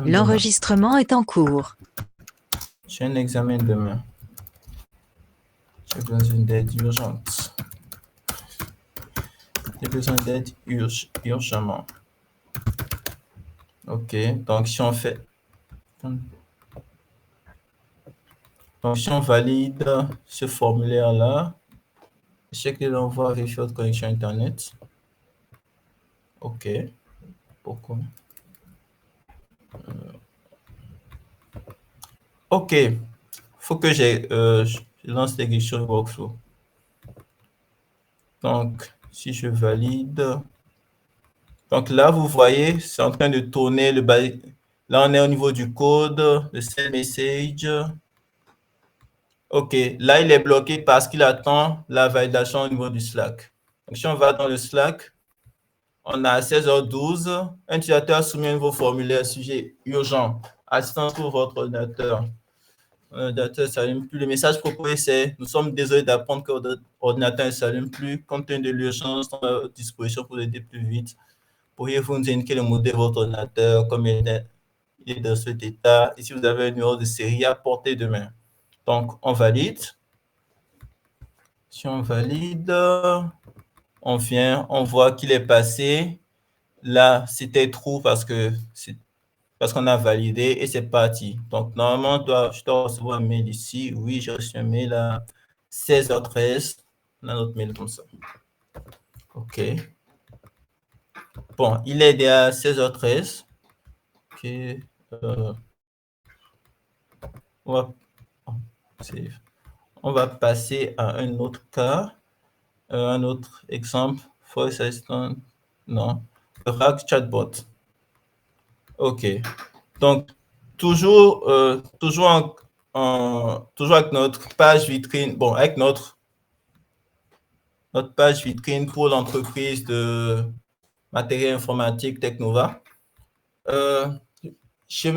L'enregistrement est en cours. J'ai un examen demain. J'ai besoin d'aide urgente. J'ai besoin d'aide urgemment. Ok, donc si on fait... Donc si on valide ce formulaire-là, je sais que l'on va vérifier votre connexion Internet. Ok, pourquoi? Ok, faut que je lance l'exécution workflow. Donc, si je valide... Donc là, vous voyez, c'est en train de tourner le bas. Là, on est au niveau du code, le send message. OK, là, il est bloqué parce qu'il attend la validation au niveau du Slack. Donc, si on va dans le Slack, on a à 16h12, un utilisateur a soumis un nouveau formulaire sujet urgent, assistance pour votre ordinateur. L'ordinateur ne s'allume plus. Le message proposé, c'est « Nous sommes désolés d'apprendre que votre ordinateur ne s'allume plus. Compte tenu de l'urgence, nous sommes à votre disposition pour l'aider plus vite. Pourriez-vous nous indiquer le modèle de votre ordinateur, comme il est dans cet état, et si vous avez un numéro de série à portée de main. » Donc, on valide. Si on valide, on vient, on voit qu'il est passé. Là, c'était true parce qu'on a validé et c'est parti. Donc, normalement, je dois recevoir un mail ici. Oui, j'ai reçu un mail à 16h13. On a notre mail comme ça. OK. Bon, il est déjà 16h13. OK. On va passer à un autre cas, un autre exemple. Voice Assistant, non. RAG Chatbot. OK. Donc, toujours avec notre page vitrine, bon, avec notre page vitrine pour l'entreprise de matériel informatique Technova. J'ai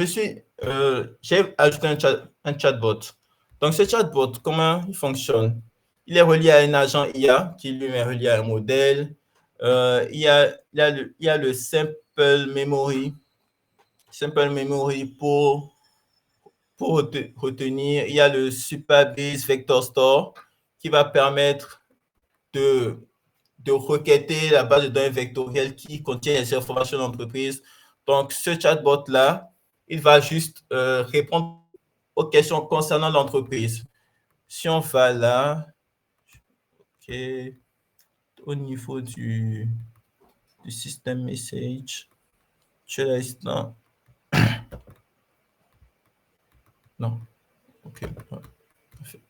ajouté un chatbot. Donc, ce chatbot, comment il fonctionne? Il est relié à un agent IA qui lui est relié à un modèle. Il y a le Simple Memory pour retenir. Il y a le Supabase Vector Store qui va permettre de requêter la base de données vectorielle qui contient les informations d'entreprise. Donc, ce chatbot-là, il va juste répondre aux questions concernant l'entreprise. Si on va là, OK, au niveau du système message, je laisse dans... Non, OK,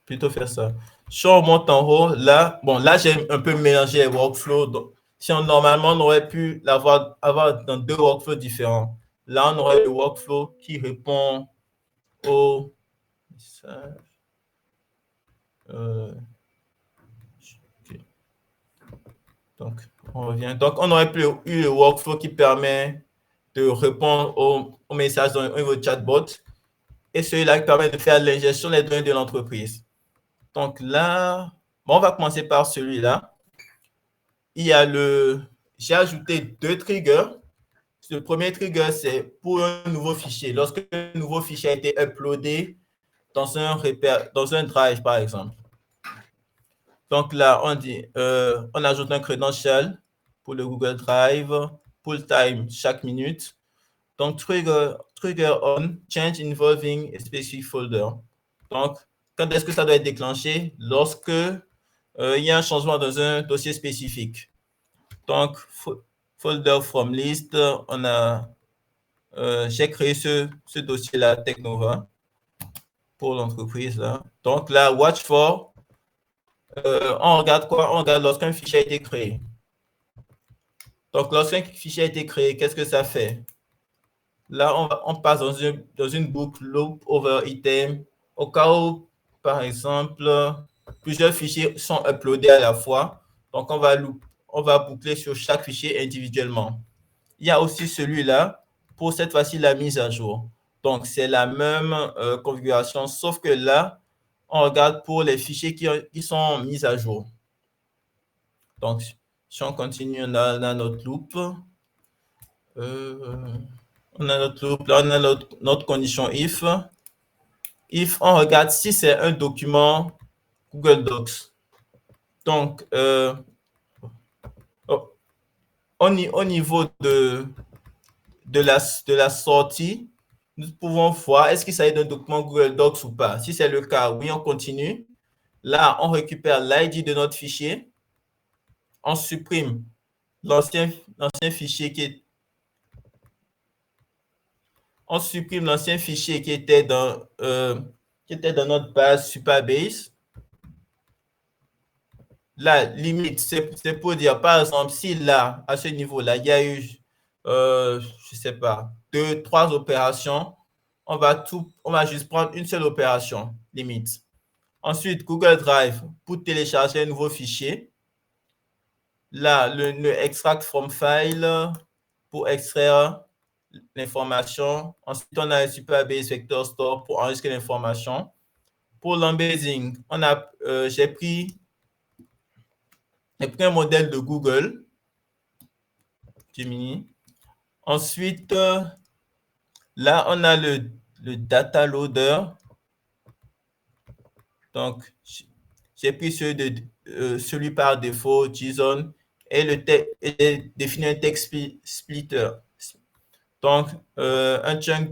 plutôt faire ça. Si on monte en haut, là, bon, là, j'ai un peu mélangé les workflows. Donc, normalement, on aurait pu avoir dans deux workflows différents. Là, on aurait le workflow qui répond aux messages. Okay. Donc, on revient. Donc, on aurait pu eu le workflow qui permet de répondre aux messages au niveau chatbot et celui-là qui permet de faire l'ingestion des données de l'entreprise. Donc là, bon, on va commencer par celui-là. J'ai ajouté deux triggers. Le premier trigger, c'est pour un nouveau fichier. Lorsque un nouveau fichier a été uploadé dans un drive, par exemple. Donc là, on ajoute un credential pour le Google Drive, pull time chaque minute. Donc, trigger on, change involving a specific folder. Donc, quand est-ce que ça doit être déclenché? Lorsque il y a un changement dans un dossier spécifique. Donc, folder from list, j'ai créé ce dossier-là, Technova, pour l'entreprise. Là. Donc là, watch for, on regarde quoi? On regarde lorsqu'un fichier a été créé. Donc, lorsqu'un fichier a été créé, qu'est-ce que ça fait? Là, on passe dans une boucle loop over item, au cas où, par exemple, plusieurs fichiers sont uploadés à la fois. Donc, on va boucler sur chaque fichier individuellement. Il y a aussi celui-là pour cette fois-ci la mise à jour. Donc, c'est la même configuration, sauf que là, on regarde pour les fichiers qui sont mis à jour. Donc, si on continue, on a notre loop. On a notre loop, là, on a notre condition if. If, on regarde si c'est un document Google Docs. Donc, au niveau de la sortie, nous pouvons voir est-ce qu'il s'agit d'un document Google Docs ou pas. Si c'est le cas, oui, on continue. Là, on récupère l'ID de notre fichier. On supprime l'ancien fichier on supprime l'ancien fichier qui était dans notre base Supabase. La limite, c'est pour dire, par exemple, si là, à ce niveau-là, il y a eu, je ne sais pas, 2, 3 opérations, on va juste prendre une seule opération, limite. Ensuite, Google Drive, pour télécharger un nouveau fichier. Là, le extract from file pour extraire l'information. Ensuite, on a le Supabase Vector Store pour enregistrer l'information. Pour l'embedding, j'ai pris un modèle de Google, Gemini. Ensuite, là, on a le data loader. Donc, j'ai pris celui par défaut, JSON, et défini un text splitter. Donc, un chunk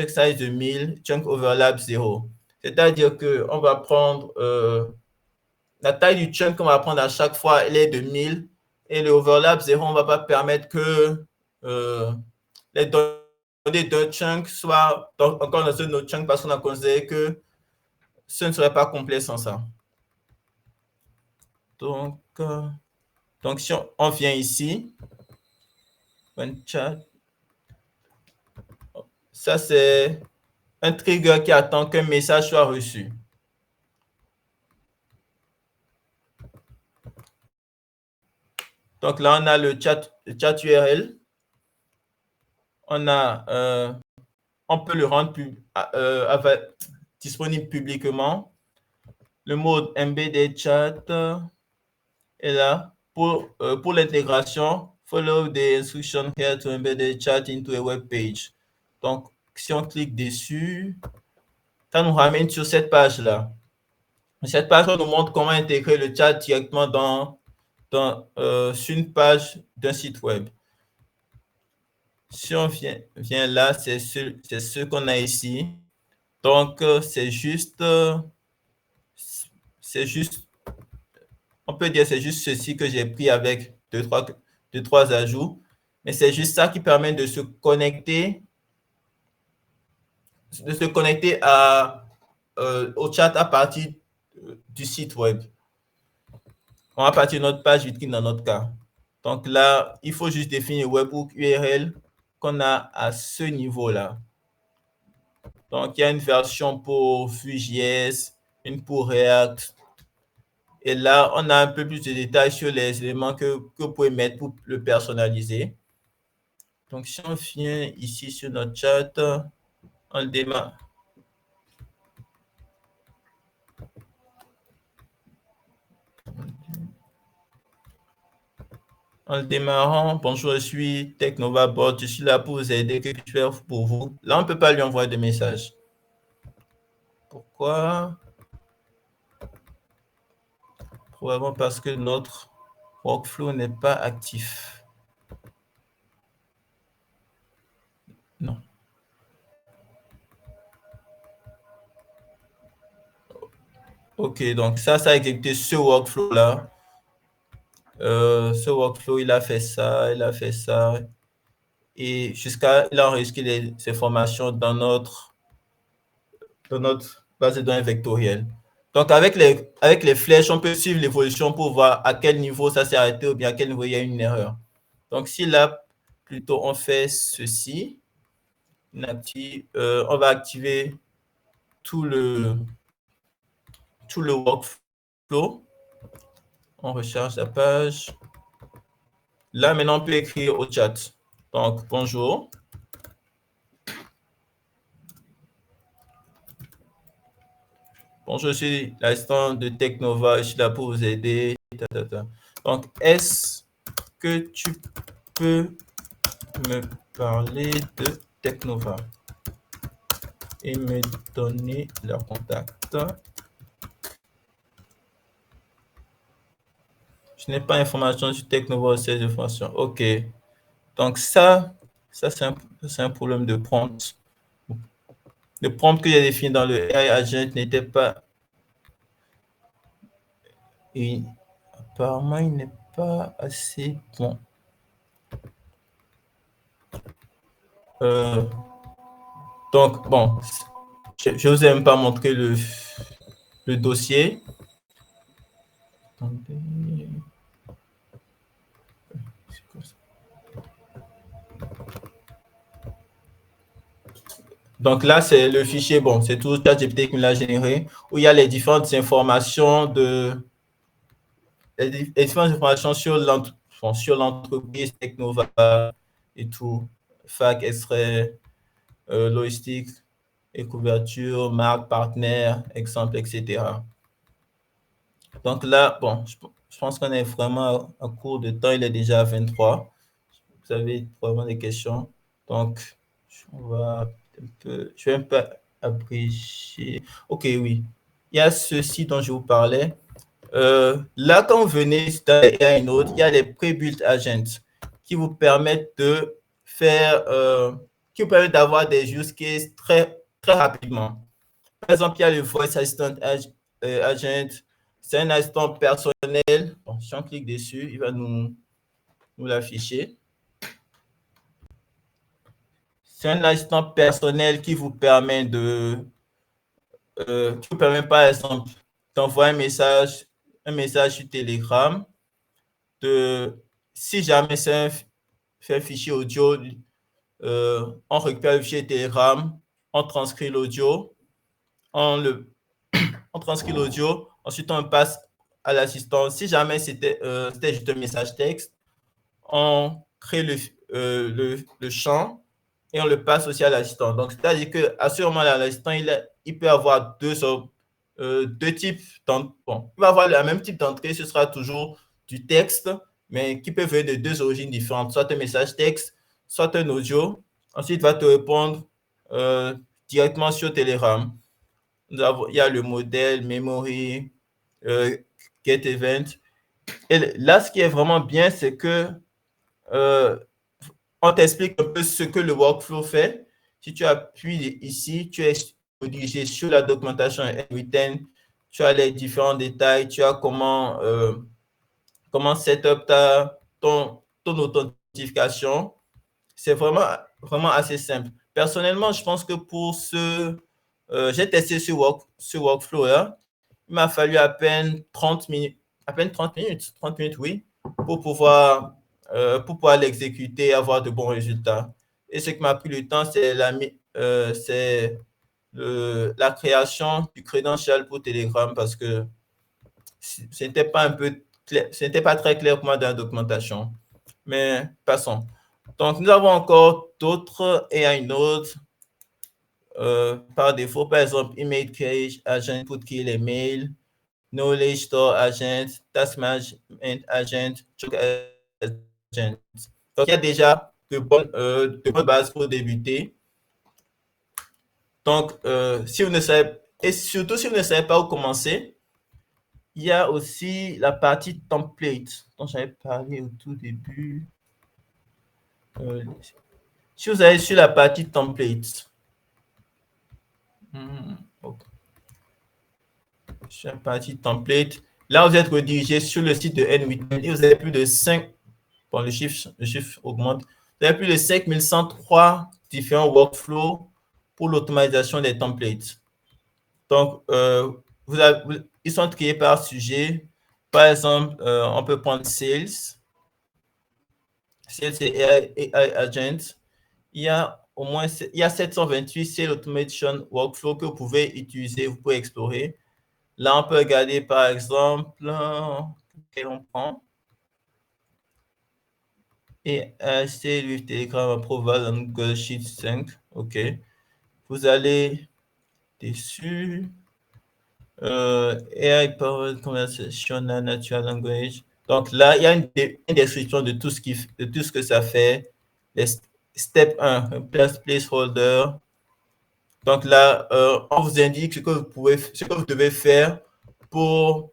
size de 1000, chunk overlap 0. C'est-à-dire qu'on va prendre la taille du chunk qu'on va prendre à chaque fois, elle est de 1000. Et le overlap 0, on ne va pas permettre que les données d'un chunk soient encore dans un autre chunk parce qu'on a considéré que ce ne serait pas complet sans ça. Donc si on vient ici, chat, ça c'est un trigger qui attend qu'un message soit reçu. Donc là, on a le chat URL. On peut le rendre disponible publiquement. Le mode embedded chat est là. Pour l'intégration, follow the instruction here to embed the chat into a web page. Donc, si on clique dessus, ça nous ramène sur cette page-là. Cette page nous montre comment intégrer le chat directement sur une page d'un site web. Si on vient là, c'est ce qu'on a ici. Donc, c'est juste, on peut dire c'est juste ceci que j'ai pris avec deux, trois ajouts. Mais c'est juste ça qui permet de se connecter au chat à partir du site web. On va partir de notre page vitrine dans notre cas. Donc là, il faut juste définir le webhook URL qu'on a à ce niveau-là. Donc, il y a une version pour Vue.js, une pour React. Et là, on a un peu plus de détails sur les éléments que vous pouvez mettre pour le personnaliser. Donc, si on vient ici sur notre chat, on démarre. En démarrant, bonjour, je suis TechnovaBot, je suis là pour vous aider, que je peux faire pour vous. Là, on ne peut pas lui envoyer de message. Pourquoi? Probablement parce que notre workflow n'est pas actif. Non. Ok, donc ça a exécuté ce workflow-là. Ce workflow, il a fait ça, et il a enregistré ces informations dans notre base de données vectorielle. Donc, avec les flèches, on peut suivre l'évolution pour voir à quel niveau ça s'est arrêté ou bien à quel niveau il y a une erreur. Donc, si là, plutôt, on fait ceci, on va activer tout le workflow. On recharge la page. Là, maintenant, on peut écrire au chat. Donc, bonjour. Bonjour, je suis l'assistant de Technova, je suis là pour vous aider. Donc, est-ce que tu peux me parler de Technova et me donner leur contact. Je n'ai pas d'informations sur Technova ou ces informations. OK. Donc, ça c'est un problème de prompt. Le prompt que j'ai défini dans le AI agent n'était pas. Et apparemment, il n'est pas assez bon. Donc, bon, je vous ai même pas montré le dossier. Attendez. Donc là, c'est le fichier, bon, c'est tout ChatGPT qui me l'a généré, où il y a les différentes informations les différentes informations sur l'entreprise Technova et tout, fac, extrait, logistique et couverture, marque, partenaire, exemple, etc. Donc là, bon, je pense qu'on est vraiment à court de temps, il est déjà 23. Vous avez probablement des questions. Donc, je vais un peu abréger. OK, oui. Il y a ceci dont je vous parlais. Là, quand vous venez à une autre, il y a les pre-built agents qui vous permettent de faire, qui vous permettent d'avoir des use cases très, très rapidement. Par exemple, il y a le Voice Assistant Agent. C'est un assistant personnel. Bon, si on clique dessus, il va nous l'afficher. C'est un assistant personnel qui vous permet par exemple, d'envoyer un message sur Telegram. Si jamais c'est un fichier audio, on récupère le fichier Telegram, on transcrit l'audio, on transcrit l'audio, ensuite on passe à l'assistant. Si jamais c'était juste un message texte, on crée le champ et on le passe aussi à l'assistant. Donc, c'est-à-dire qu'à ce moment-là, l'assistant, il peut avoir deux types d'entrées. Bon, il va avoir le même type d'entrée, ce sera toujours du texte, mais qui peut venir de deux origines différentes, soit un message texte, soit un audio. Ensuite, il va te répondre directement sur Telegram. Il y a le modèle, memory, get event. Et là, ce qui est vraiment bien, c'est que on t'explique un peu ce que le workflow fait. Si tu appuies ici, tu es dirigé sur la documentation N8N, tu as les différents détails, tu as comment setup ton authentification. C'est vraiment, vraiment assez simple. Personnellement, je pense que pour j'ai testé ce workflow-là. Il m'a fallu à peine 30 minutes, 30 minutes, oui, pour pouvoir l'exécuter et avoir de bons résultats. Et ce qui m'a pris le temps, c'est la création du credential pour Telegram parce que ce n'était pas très clair pour moi dans la documentation. Mais passons. Donc, nous avons encore d'autres AI nodes par défaut. Par exemple, Email Cage, Agent pour créer les mails, Knowledge Store Agent, Task Management Agent, Job Agent. Donc, il y a déjà de bonnes bases pour débuter. Donc, si vous ne savez, et surtout si vous ne savez pas où commencer, il y a aussi la partie template dont j'avais parlé au tout début. Si vous allez sur la partie template, okay. Sur la partie template, là vous êtes redirigé sur le site de N8N et vous avez plus de 5, bon, le chiffre augmente, vous avez plus de 5103 différents workflows pour l'automatisation des templates. Donc, ils sont triés par sujet. Par exemple, on peut prendre Sales. Sales et AI Agent. Il y a 728 Sales Automation Workflow que vous pouvez utiliser, vous pouvez explorer. Là, on peut regarder, par exemple, quel on prend. Et c'est le Telegram Approval on Google Sheet 5. OK. Vous allez dessus. AI Powered Conversational Natural Language. Donc là, il y a une description de tout ce que ça fait, step 1, un placeholder. Donc là, on vous indique ce que vous devez faire pour,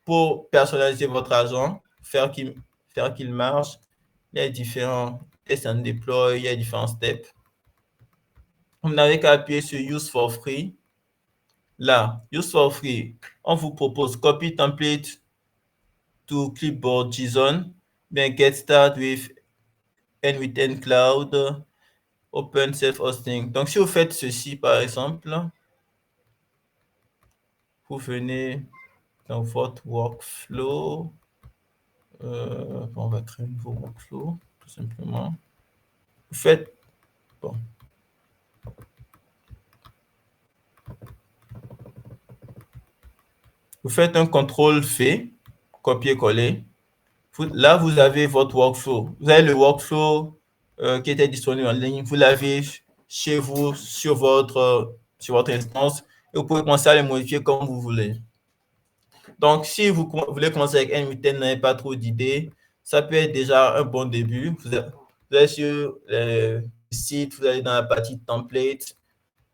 pour personnaliser votre agent, faire qu'il marche. Il y a différents test and deploy, il y a différents steps. Vous n'avez qu'à appuyer sur Use for Free. Là, Use for Free, on vous propose Copy Template to Clipboard JSON, then Get Started with N8N Cloud, Open Self-Hosting. Donc, si vous faites ceci, par exemple, vous venez dans votre workflow. On va créer un nouveau workflow, tout simplement. Vous faites, bon. Vous faites un CTRL-V, copier-coller. Là, vous avez votre workflow. Vous avez le workflow qui était disponible en ligne. Vous l'avez chez vous, sur votre instance. Et vous pouvez commencer à le modifier comme vous voulez. Donc, si vous voulez commencer avec N8N, n'avez pas trop d'idées, ça peut être déjà un bon début. Vous allez sur le site, vous allez dans la partie template.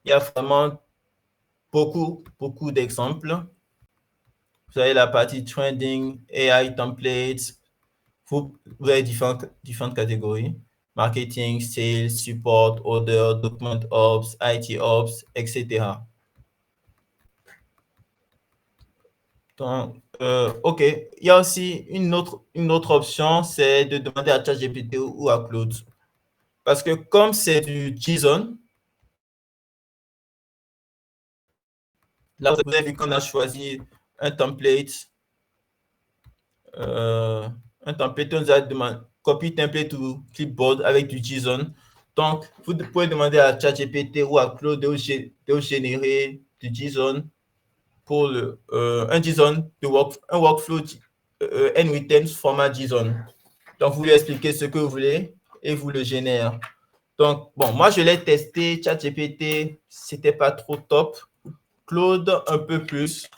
Il y a vraiment beaucoup d'exemples. Vous avez la partie trending, AI templates. Vous avez différentes catégories. Marketing, sales, support, order, document ops, IT ops, etc. Donc, OK. Il y a aussi une autre option, c'est de demander à ChatGPT ou à Claude. Parce que comme c'est du JSON, là, vous avez vu qu'on a choisi un template. Un template, on nous a demandé copy template to clipboard avec du JSON. Donc, vous pouvez demander à ChatGPT ou à Claude de générer du JSON pour un JSON, un workflow N8N format JSON. Donc, vous lui expliquez ce que vous voulez et vous le génère. Donc, bon, moi, je l'ai testé. ChatGPT, c'était pas trop top. Claude, un peu plus.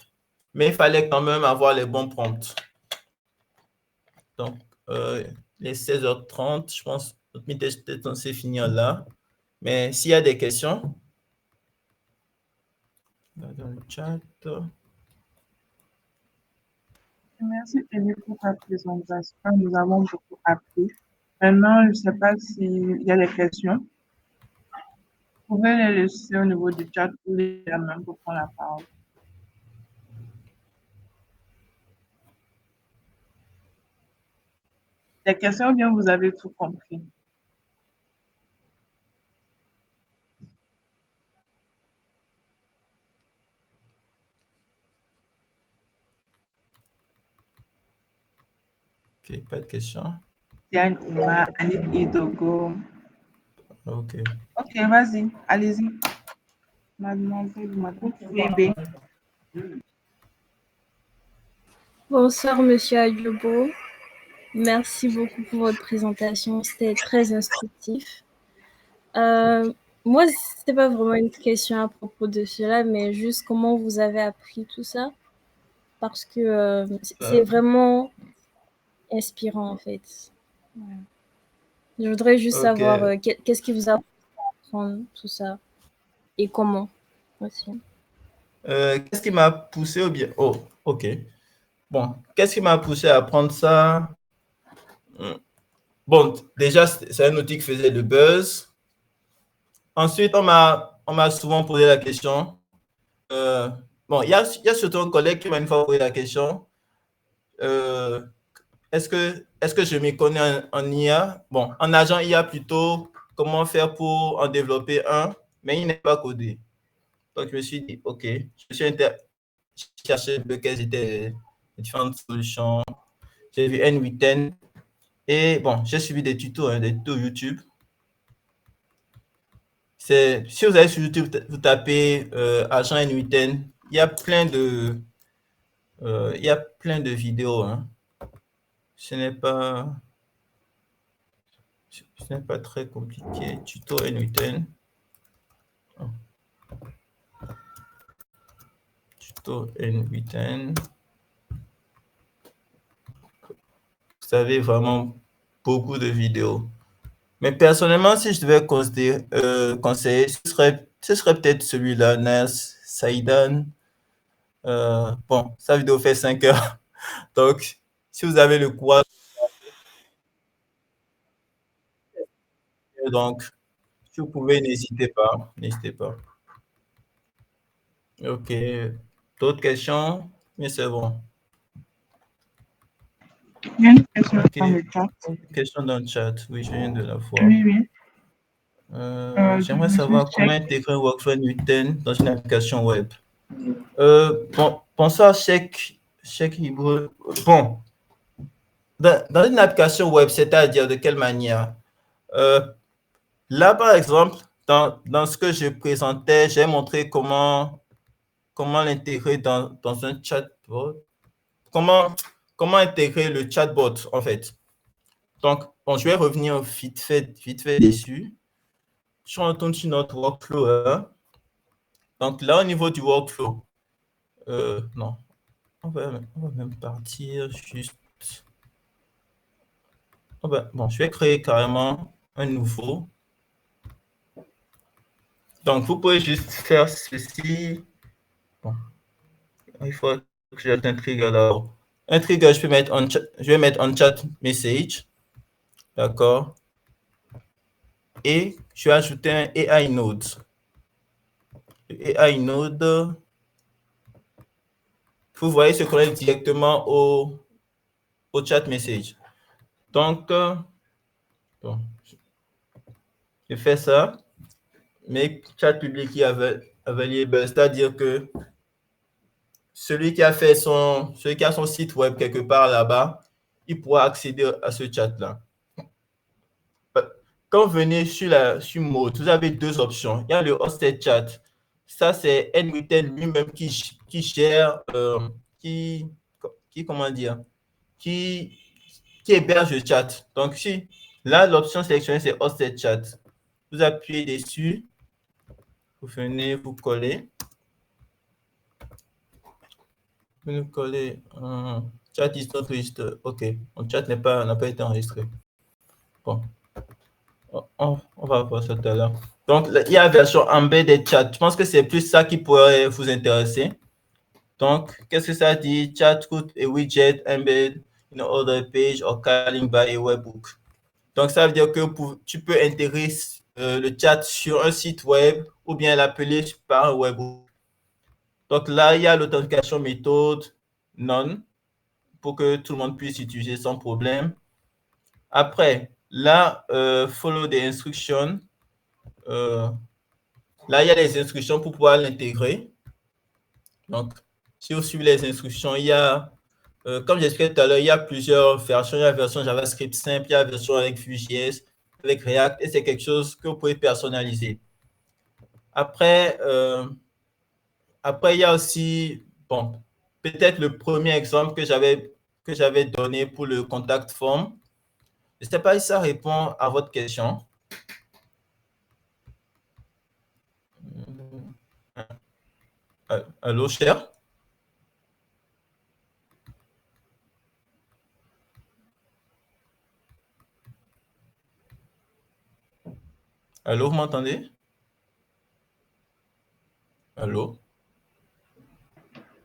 Mais il fallait quand même avoir les bons prompts. Donc, les 16h30, je pense, notre meeting était censé finir là. Mais s'il y a des questions, dans le chat. Merci Élie pour ta présentation. Nous avons beaucoup appris. Maintenant, je ne sais pas s'il y a des questions. Vous pouvez les laisser au niveau du chat ou les la main pour prendre la parole. Des questions ou bien vous avez tout compris? OK, pas de questions. Diane Ouma, Annick Idogo. OK. Ok, vas-y, allez-y. Mademoiselle, bébé. Bonsoir, Monsieur Adjobo. Merci beaucoup pour votre présentation. C'était très instructif. Moi, c'est pas vraiment une question à propos de cela, mais juste comment vous avez appris tout ça, parce que c'est vraiment inspirant en fait. Ouais. Je voudrais juste savoir qu'est-ce qui vous a appris à apprendre tout ça et comment aussi. Qu'est-ce qui m'a poussé au bien? Oh, OK. Bon, qu'est-ce qui m'a poussé à apprendre ça? Bon, déjà, c'est un outil qui faisait le buzz. Ensuite, on m'a souvent posé la question. Bon, il y a surtout un collègue qui m'a une fois posé la question. Est-ce que je m'y connais en IA? Bon, en agent IA plutôt, comment faire pour en développer un, mais il n'est pas codé. Donc, je me suis dit, OK, je me suis cherché quelles étaient les différentes solutions. J'ai vu N8N et bon, j'ai suivi des tutos YouTube. Si vous allez sur YouTube, vous tapez agent N8N, il y a plein de vidéos. Hein. Ce n'est pas très compliqué. Tuto N8N. Oh. Tuto N8N. Vous avez vraiment beaucoup de vidéos. Mais personnellement, si je devais conseiller, ce serait peut-être celui-là, Nas, Saïdan. Bon, sa vidéo fait 5 heures. Donc, si vous avez le courage, donc, si vous pouvez, n'hésitez pas. N'hésitez pas. OK. D'autres questions? Mais c'est bon. Il y a une question OK. dans le chat. Question dans le chat. Oui, je viens de la voir. Oui, oui. J'aimerais Monsieur savoir comment Cheikh. intégrer un workflow Newton dans une application web. Bon, pensez à Cheikh Hébreu. Bon, dans une application web, c'est-à-dire de quelle manière? Là, par exemple, dans ce que je présentais, j'ai montré comment l'intégrer dans un chatbot. Comment intégrer le chatbot, en fait. Donc, bon, je vais revenir vite fait dessus. Je retourne sur notre workflow. Hein. Donc, là, au niveau du workflow, non, on va même partir juste. Bon, je vais créer carrément un nouveau. Donc, vous pouvez juste faire ceci. Bon, il faut que j'ajoute un trigger là-haut. Un trigger, je vais mettre on chat message. D'accord. Et je vais ajouter un AI node. Le AI node, vous voyez, se connecte directement au chat message. Donc, bon, je fais ça. Mais chat public qui available, c'est-à-dire que celui qui a son site web quelque part là-bas, il pourra accéder à ce chat-là. Quand vous venez sur Mode, vous avez deux options. Il y a le hosted chat. Ça, c'est NWTEL lui-même qui gère, comment dire, qui héberge le chat. Donc, là, l'option sélectionnée, c'est hosted chat. Vous appuyez dessus. Vous venez vous coller. Vous nous collez chat is not registered. OK. Mon chat n'a pas été enregistré. Bon. On va voir ça tout à l'heure. Donc, il y a la version embedded chat. Je pense que c'est plus ça qui pourrait vous intéresser. Donc, qu'est-ce que ça dit? Chat could a widget embed in other page or calling by a webhook. Donc, ça veut dire que tu peux intégrer le chat sur un site web ou bien l'appeler par un webhook. Donc là, il y a l'authentification méthode non pour que tout le monde puisse utiliser sans problème. Après, là, follow the instructions. Là, il y a les instructions pour pouvoir l'intégrer. Donc, si vous suivez les instructions, il y a, comme j'expliquais tout à l'heure, il y a plusieurs versions. Il y a la version JavaScript simple, il y a la version avec Vue.js, avec React, et c'est quelque chose que vous pouvez personnaliser. Après, il y a aussi, bon, peut-être le premier exemple que j'avais donné pour le contact form. Je ne sais pas si ça répond à votre question. Allô, cher? Allô, vous m'entendez? Allô?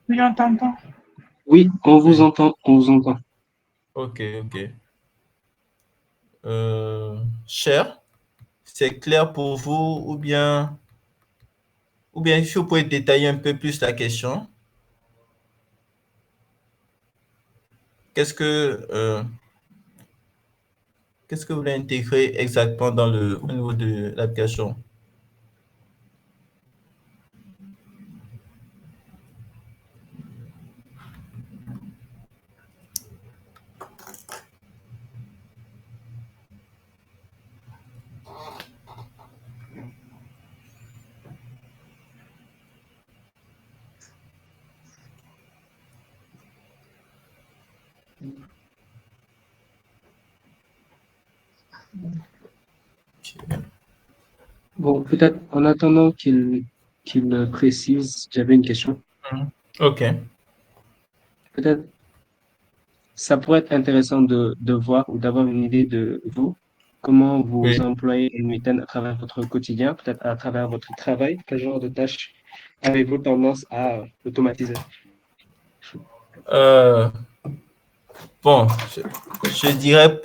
Oui, on t'entend. Oui, on vous Oui. entend, on vous entend. OK. Cher, c'est clair pour vous ou bien si vous pouvez détailler un peu plus la question? Qu'est-ce que vous voulez intégrer exactement au niveau de l'application? Bon, peut-être en attendant qu'il précise, j'avais une question. OK. Peut-être ça pourrait être intéressant de voir ou d'avoir une idée de vous. comment vous Oui. employez N8N à travers votre quotidien, peut-être à travers votre travail. Quel genre de tâches avez-vous tendance à automatiser? Euh, bon, je dirais,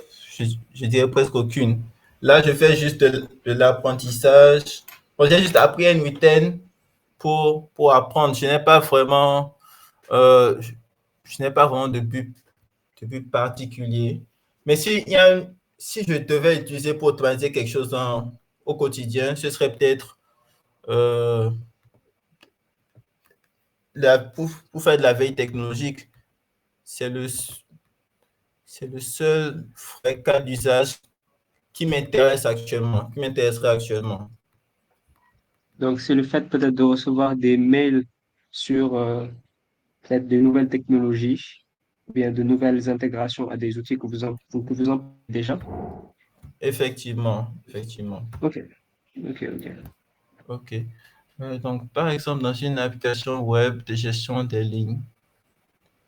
je dirais presque aucune. Là, je fais juste de l'apprentissage. Bon, j'ai juste appris N8N pour apprendre. Je n'ai pas vraiment, je n'ai pas vraiment de but particulier. Mais si je devais utiliser pour automatiser quelque chose au quotidien, ce serait peut-être euh, pour faire de la veille technologique. C'est le, c'est le seul vrai cas d'usage qui m'intéresserait actuellement. Donc, c'est le fait peut-être de recevoir des mails sur peut-être de nouvelles technologies ou bien de nouvelles intégrations à des outils que que vous employez déjà. Effectivement, effectivement. OK, OK, OK. OK. Donc, par exemple, dans une application web de gestion des lignes,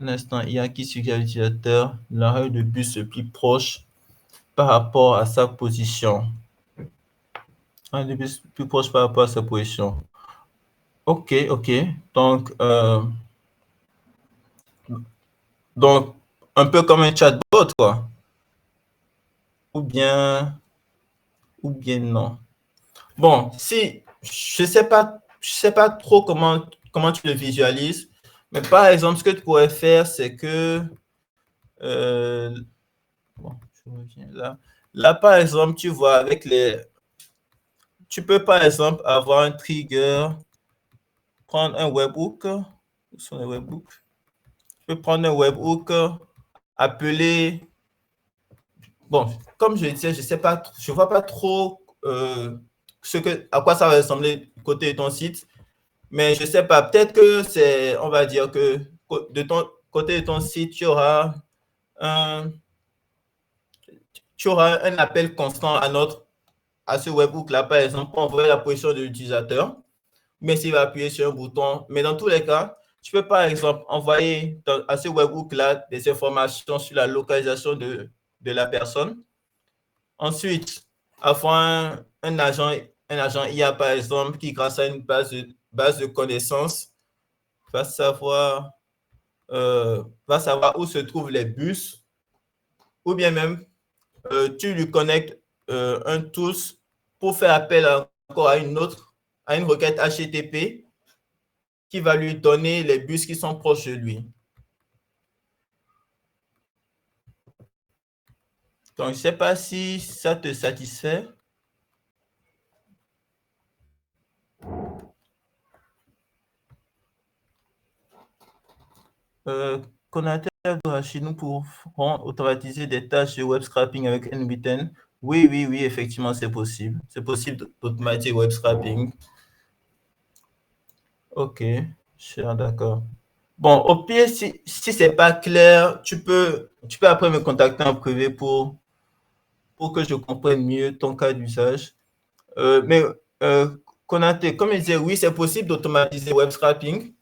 un instant IA qui suggère à l'utilisateur l'arrêt de bus le plus proche par rapport à sa position. Un bus plus proche par rapport à sa position. OK, OK. Donc, donc un peu comme un chatbot, quoi. Ou bien, ou bien non. Bon, si je sais pas trop comment tu le visualises, mais par exemple, ce que tu pourrais faire, c'est que bon, je reviens là. Là, par exemple, tu vois tu peux par exemple avoir un trigger, prendre un webhook. Où sont les webhooks? Tu peux prendre un webhook, appeler. Bon, comme je disais, je sais pas, je vois pas trop à quoi ça va ressembler du côté de ton site. Mais je sais pas, peut-être que on va dire que de ton côté de ton site, un, tu auras un appel constant à ce webhook-là, par exemple, pour envoyer la position de l'utilisateur, mais s'il va appuyer sur un bouton. Mais dans tous les cas, tu peux par exemple envoyer à ce webhook-là des informations sur la localisation de la personne. Ensuite, avoir un agent IA, par exemple, qui, grâce à une base de connaissances, va savoir va savoir où se trouvent les bus, ou bien même tu lui connectes un tools pour faire appel encore à une requête HTTP qui va lui donner les bus qui sont proches de lui. Donc, je ne sais pas si ça te satisfait. Konaté Abdourachi, nous pourrons automatiser des tâches de web scrapping avec N8N. Oui, oui, oui, effectivement, c'est possible. C'est possible d'automatiser web scrapping. Ok, je suis d'accord. Bon, au pire, si c'est pas clair, tu peux après me contacter en privé pour que je comprenne mieux ton cas d'usage. Mais Konaté, comme je disais, oui, c'est possible d'automatiser web scrapping.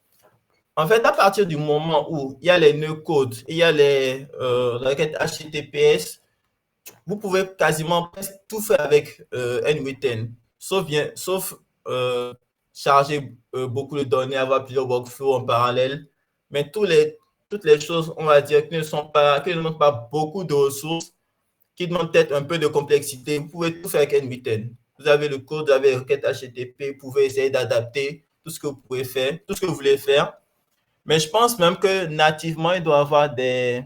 En fait, à partir du moment où il y a les nœuds codes, il y a les requêtes HTTPS, vous pouvez quasiment presque tout faire avec N8N, sauf charger beaucoup de données, avoir plusieurs workflows en parallèle. Mais toutes les choses, on va dire, qui ne demandent pas beaucoup de ressources, qui demandent peut-être un peu de complexité, vous pouvez tout faire avec N8N. Vous avez le code, vous avez les requêtes HTTP, vous pouvez essayer d'adapter tout ce que vous pouvez faire, tout ce que vous voulez faire. Mais je pense même que nativement, il doit y avoir des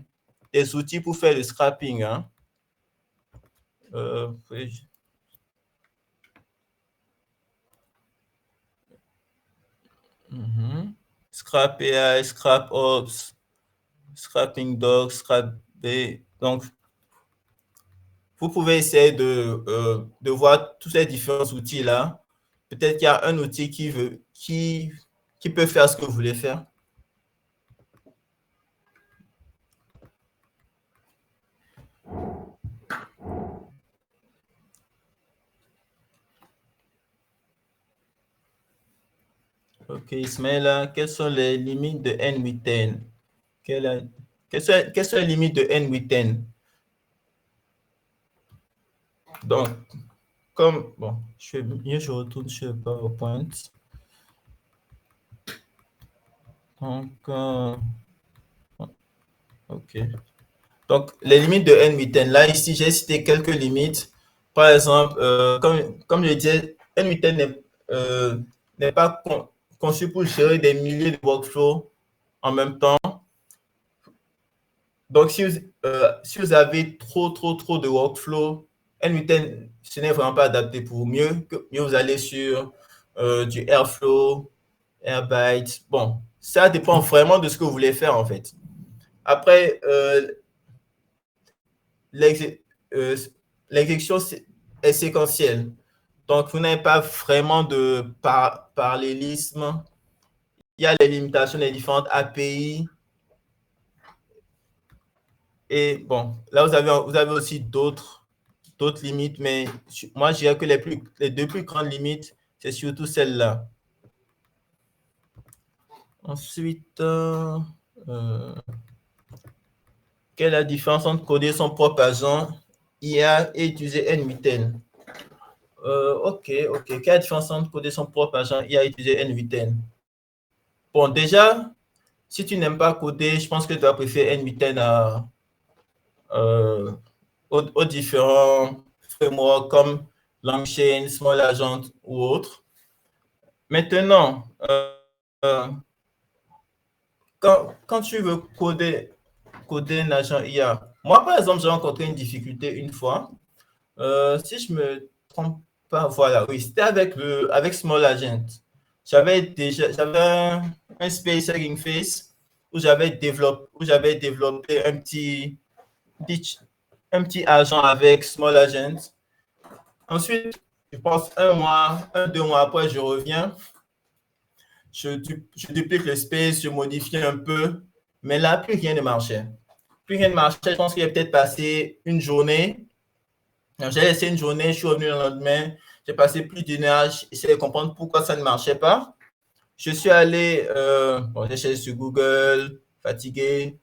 outils pour faire le scrapping. Hein. Oui. Scrap AI, Scrap Ops, Scrapping Docs, Scrap B. Donc, vous pouvez essayer de voir tous ces différents outils-là. Peut-être qu'il y a un outil qui peut faire ce que vous voulez faire. Ok, Ismaël, quelles sont les limites de N8N? Quelles sont les limites de N8N? Donc, comme, bon, je retourne sur le PowerPoint. Donc, OK. Donc, les limites de N8N. Là, ici, j'ai cité quelques limites. Par exemple, comme je disais, N8N n'est pas conçu pour gérer des milliers de workflows en même temps. Donc, si vous avez trop de workflows, N8N, ce n'est vraiment pas adapté pour vous. Mieux vous allez sur du Airflow, Airbyte. Bon, ça dépend vraiment de ce que vous voulez faire, en fait. Après, l'exécution est séquentielle. Donc, vous n'avez pas vraiment de parallélisme. Il y a les limitations des différentes API. Et bon, là, vous avez aussi d'autres limites, mais moi, je dirais que les deux plus grandes limites, c'est surtout celle-là. Ensuite, quelle est la différence entre coder son propre agent IA et utiliser N8N? OK. Quelle est la différence entre coder son propre agent IA et utiliser N8N? Bon, déjà, si tu n'aimes pas coder, je pense que tu vas préférer N8N aux différents frameworks comme LangChain, Small Agent ou autres. Maintenant, quand tu veux coder un agent IA, moi, par exemple, j'ai rencontré une difficulté une fois. Si je me trompe pas, voilà, oui, c'était avec Small Agent. J'avais un Space Hugging Face où j'avais développé un petit agent avec Small Agent. Ensuite, je pense 2 mois après, je reviens, je duplique le space, je modifie un peu, mais là, plus rien ne marchait. Plus rien ne marchait, je pense qu'il a peut-être passé une journée. J'ai laissé une journée, je suis revenu le lendemain, j'ai passé plus d'une heure, j'essaie de comprendre pourquoi ça ne marchait pas. Je suis allé, j'ai cherché sur Google, fatigué,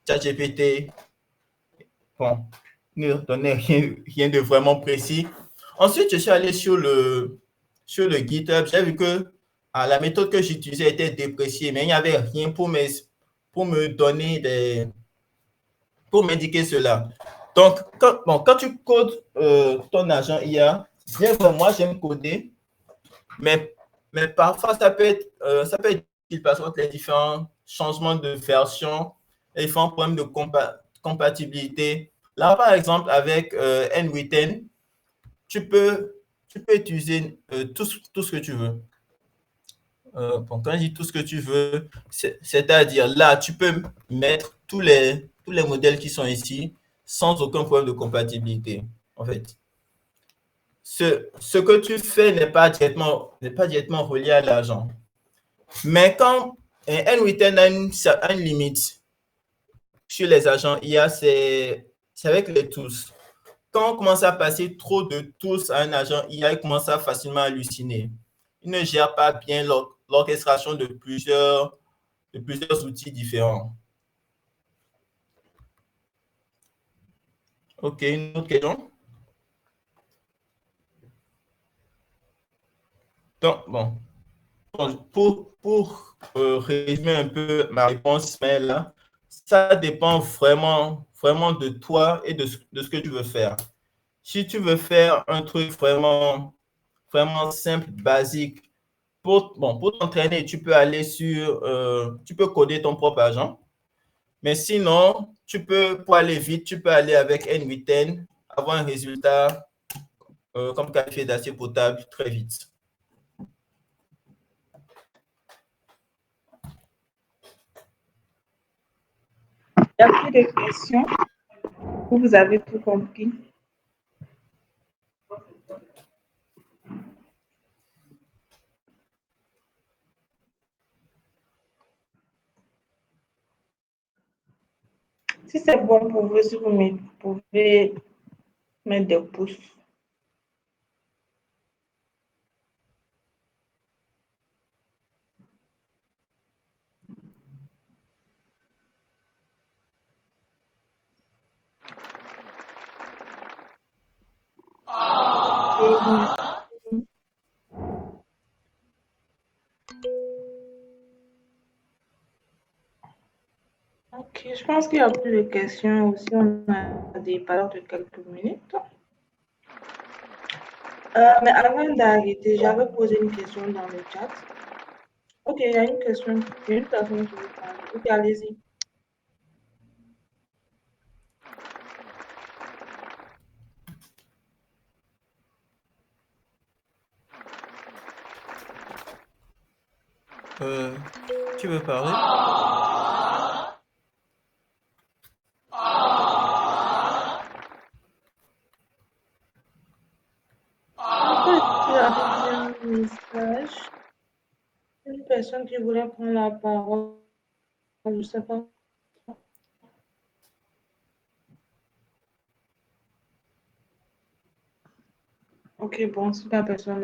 ChatGPT, bon, ne donnait rien de vraiment précis. Ensuite, je suis allé sur le GitHub, j'ai vu que la méthode que j'utilisais était dépréciée, mais il n'y avait rien pour me donner pour m'indiquer cela. Donc, quand tu codes ton agent IA, moi j'aime coder, mais parfois ça peut être qu'il passe entre les différents changements de version, les différents problèmes de compatibilité. Là, par exemple, avec N8N, tu peux utiliser tout ce que tu veux. Bon, quand je dis tout ce que tu veux, c'est-à-dire là, tu peux mettre tous les modèles qui sont ici sans aucun problème de compatibilité, en fait. Ce que tu fais n'est pas directement relié à l'agent. Mais quand N8N a une limite sur les agents IA, c'est avec les tools. Quand on commence à passer trop de tools à un agent IA, il commence à facilement halluciner. Il ne gère pas bien l'orchestration de plusieurs outils différents. OK, une autre question? Donc, bon, pour résumer un peu ma réponse, mais là, ça dépend vraiment de toi et de ce que tu veux faire. Si tu veux faire un truc vraiment simple, basique, pour t'entraîner, tu peux aller tu peux coder ton propre agent. Mais sinon, pour aller vite, tu peux aller avec N8N, avoir un résultat comme qualifié d'assez potable très vite. Il y a plus de questions? Vous avez tout compris? Si c'est bon pour vous, si vous pouvez mettre des pouces. Ok, je pense qu'il n'y a plus de questions aussi. On a dépassé de quelques minutes. Mais avant d'arrêter, j'avais posé une question dans le chat. Ok, il y a une question. Il y a une personne qui veut parler. Ok, allez-y. Tu veux parler? J'avais un message. Une personne qui voulait prendre la parole. Je ne sais pas. Ok, bon, si la personne